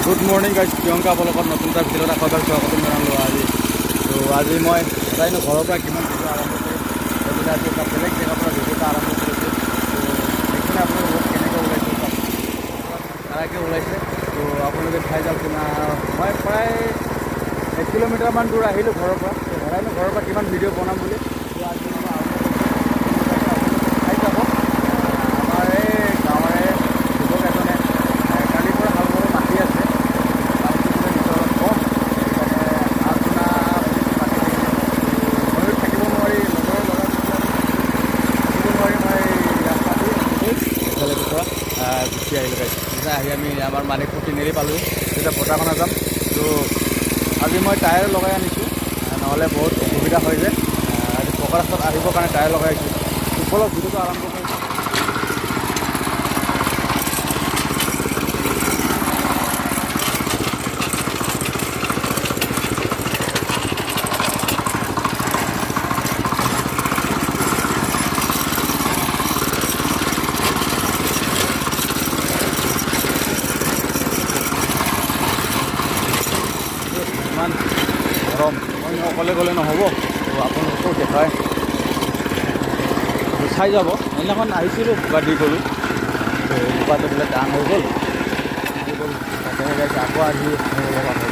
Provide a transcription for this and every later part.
Good morning guys, Priyanka ব্লগত নতুন এটা ভিডিঅ'ত আকৌ স্বাগতম জনালোঁ আজি। তো আজি মই জানো ঘৰৰ পৰা কিমান ভিডিঅ' আৰম্ভ কৰিম, গতিকে আজি এটা বেলেগ জেগাৰ পৰা ভিডিঅ' এটা আৰম্ভ কৰিছোঁ। তো সেইকাৰণে আপোনালোকক কেনেকৈ ওলাইছোঁ কাৰাকৈ ওলাইছে, তো আপোনালোকে চাই যাওক। মই প্ৰায় 1 কিলোমিটাৰমান দূৰ আহিলোঁ ঘৰৰ পৰা। তো ভৰাইনো ঘৰৰ পৰা কিমান ভিডিঅ' বনাম বুলি। তো আজি মই চাই যাব। আমাৰ এই গাঁৱৰে যুৱক এজনে কালিৰ পৰা হাল বাব মাতি আছে। গুচি আহিলোঁ গাইজ। তেতিয়া আহি আমি আমাৰ মানিকপুৰ নেৰি পালোঁ। তেতিয়া বতাহখনত যাম। তো আজি মই টায়াৰ লগাই আনিছোঁ, নহ'লে বহুত অসুবিধা হয় যে। আজি পকা ৰাস্তাত আহিবৰ কাৰণে টায়াৰ লগাই আছোঁ। বলক ভিডিঅ'টো আৰম্ভ কৰিছোঁ। ইমান গৰম, মই অকলে গ'লে নহ'ব। তো আপোনালোকেও দেখায়, চাই যাব। সেইদিনাখন আহিছিলোঁ বোকা দি গ'লোঁ, তো বোকাটো বোলে টান হৈ গ'ল, তাতে গাইছে আকৌ আহি লগা হ'ল।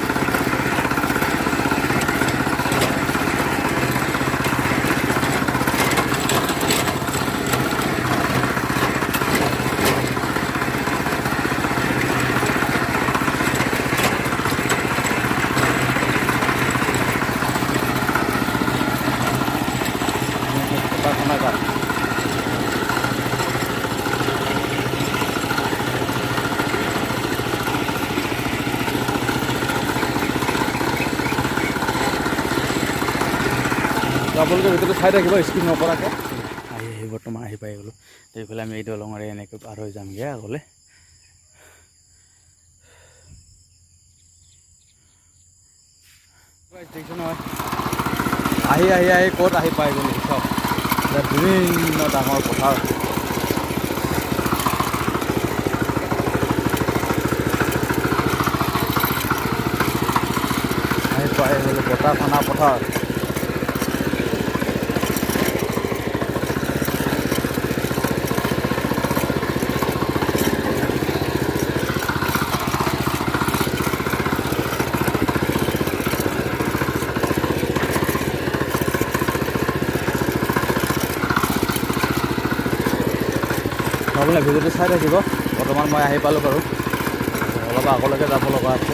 আপোনালোকে ভিতৰটো চাই থাকিব স্কিপ নকৰাকৈ। আহি বৰ্তমান আহি পাই গ'লোঁ। এইফালে আমি এই দলঙৰে এনেকৈ পাৰ হৈ যামগৈ আগলৈ। দেখিছোঁ নহয়, আহি আহি আহি ক'ত আহি পাই গ'লোঁ চব। বিভিন্ন ডাঙৰ পথাৰ। আহি পাই গ'লোঁ বতাহ খানা পথাৰ। আপোনালোকে ভিডিঅ'টো চাই থাকিব। বৰ্তমান মই আহি পালোঁ বাৰু, অলপ আগলৈকে যাব লগা আছে।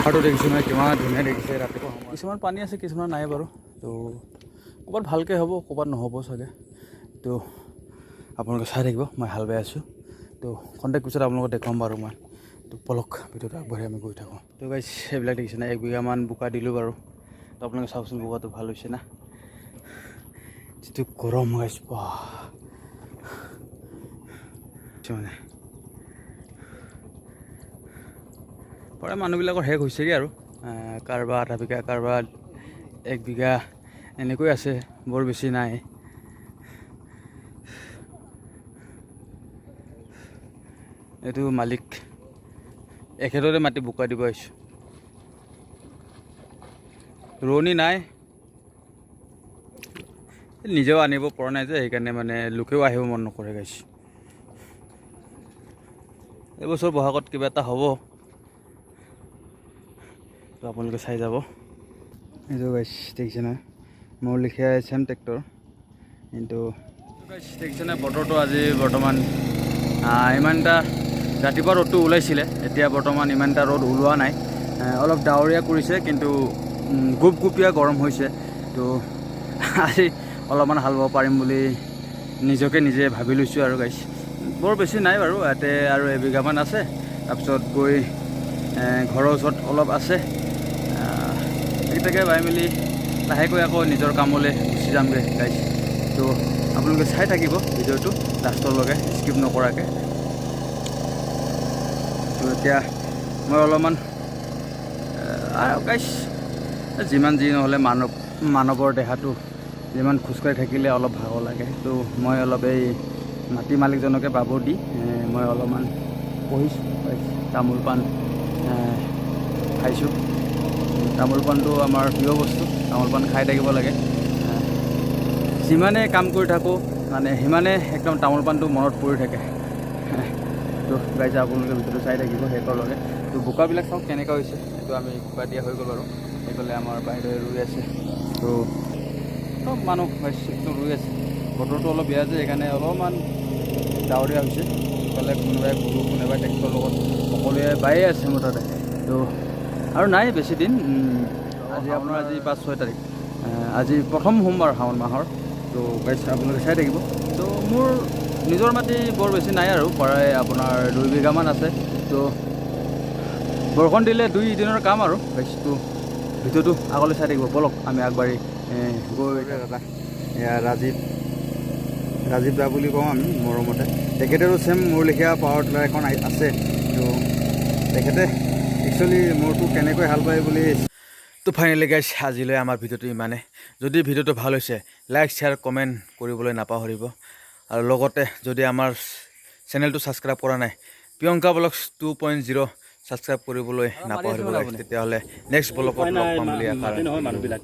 পাহাৰটো দেখিছোঁ নহয়, কিমান ধুনীয়া দেখিছে ৰাতিপুৱা সময়ত। কিছুমান পানী আছে, কিছুমান নাই বাৰু। তো ক'ৰবাত ভালকৈ হ'ব, ক'ৰবাত নহ'ব চাগে। তো আপোনালোকে চাই থাকিব, মই হাল বাই আছোঁ। তো কণ্টেক্ট পিছত আপোনালোকক দেখুৱাম বাৰু মই। তো পলক ভিতৰত আগবাঢ়ি আমি গৈ থাকোঁ। তো গাইছ, এইবিলাক দেখিছে না, 1 বিঘামান বোকা দিলোঁ বাৰু। তো আপোনালোকে চাওকচোন, বোকাটো ভাল হৈছে না। যিটো গৰম গাইছ, মানে প্ৰায় মানুহবিলাকৰ শেষ হৈছেগৈ আৰু। কাৰোবাৰ আধা বিঘা, কাৰোবাৰ 1 বিঘা এনেকৈ আছে, বৰ বেছি নাই। এইটো মালিক এখেতৰে মাটি বোকা দিব আহিছোঁ। ৰোৱনী নাই, নিজেও আনিব পৰা নাই যে, সেইকাৰণে মানে লোকেও আহিব মন নকৰে গাইছ। এইবছৰ বহাগত কিবা এটা হ'ব, তো আপোনালোকে চাই যাব। এইটো গাইছ দেখিছে না, মোৰ লিখীয়া চেম ট্ৰেক্টৰ। কিন্তু গাইছ দেখিছে না, বতৰটো আজি বৰ্তমান ইমান এটা, ৰাতিপুৱা ৰ'দটো ওলাইছিলে, এতিয়া বৰ্তমান ইমান এটা ৰ'দ ওলোৱা নাই। অলপ ডাৱৰীয়া কৰিছে, কিন্তু গুপগুপীয়া গৰম হৈছে। তো আজি অলপমান হাল বাব পাৰিম বুলি নিজকে নিজে ভাবি লৈছোঁ আৰু গাইছ। বৰ বেছি নাই বাৰু, ইয়াতে আৰু 1 বিঘামান আছে। তাৰপিছত গৈ ঘৰৰ ওচৰত অলপ আছে, সেইকেইটাকে বাই মেলি লাহেকৈ আকৌ নিজৰ কামলৈ গুচি যামগৈ গাইছ। তো আপোনালোকে চাই থাকিব ভিডিঅ'টো লাষ্টলৈকে স্কিপ নকৰাকৈ। তো এতিয়া মই অলপমান গাইছ, যিমান যি নহ'লে মানৱৰ দেহাটো যিমান খোজকাঢ়ি থাকিলে অলপ ভাগৰ লাগে। তো মই অলপ এই মাটি মালিকজনকে পাব দি মই অলপমান পঢ়িছোঁ, তামোল পাণ খাইছোঁ। তামোল পাণটো আমাৰ প্ৰিয় বস্তু, তামোল পাণ খাই থাকিব লাগে। যিমানে কাম কৰি থাকোঁ মানে সিমানে একদম তামোল পাণটো মনত পৰি থাকে। তো গাইছে আপোনালোকে ভিডিঅ'টো চাই থাকিব শেষৰলৈকে। তো বোকাবিলাক চাওক কেনেকুৱা হৈছে। এইটো আমি বোকা দিয়া হৈ গ'ল বাৰু। সেইফালে আমাৰ বাইদেৱে ৰুই আছে। তো চব মানুহ একদম ৰুই আছে। বতৰটো অলপ বেয়া যে সেইকাৰণে অলপমান ডাৱৰীয়া হৈছে। সেইফালে কোনোবাই গৰু কোনোবাই ট্ৰেক্টৰৰ লগত সকলোৱে বায়ে আছে মুঠতে। তো আৰু নাই বেছি দিন। আজি আপোনাৰ আজি 5-6 তাৰিখ, আজি প্ৰথম সোমবাৰ শাওণ মাহৰ। তো গাইছে আপোনালোকে চাই থাকিব। তো মোৰ নিজৰ মাটি বৰ বেছি নাই আৰু প্ৰায় আপোনাৰ 2 বিঘামান আছে। তো বৰষুণ দিলে 2 দিনৰ কাম আৰু গাইছটো ভিডিঅ'টো আগলৈ চাই থাকিব। ব'লক আমি আগবাঢ়ি গৈ দাদা এয়া ৰাজীৱ দা বুলি কওঁ আমি মৰমতে। তেখেতেৰো ছেম মোৰ লেখীয়া পাৱাৰ টিলাৰ এখন আছে। তো তেখেতে একচুৱেলি মোৰটো কেনেকৈ হাল বায় বুলি। তো ফাইনেলি গাইছ আজিলৈ আমাৰ ভিডিঅ'টো ইমানে। যদি ভিডিঅ'টো ভাল হৈছে লাইক শ্বেয়াৰ কমেণ্ট কৰিবলৈ নাপাহৰিব। আৰু লগতে যদি আমাৰ চেনেলটো ছাবস্ক্ৰাইব কৰা নাই প্ৰিয়ংকা ব্লগছ 2.0 ছাবস্ক্ৰাইব কৰিবলৈ নাপাহৰিব। তেতিয়াহ'লে নেক্সট ব্লগত লগ পাম বুলি আশা ৰাখিলোঁ।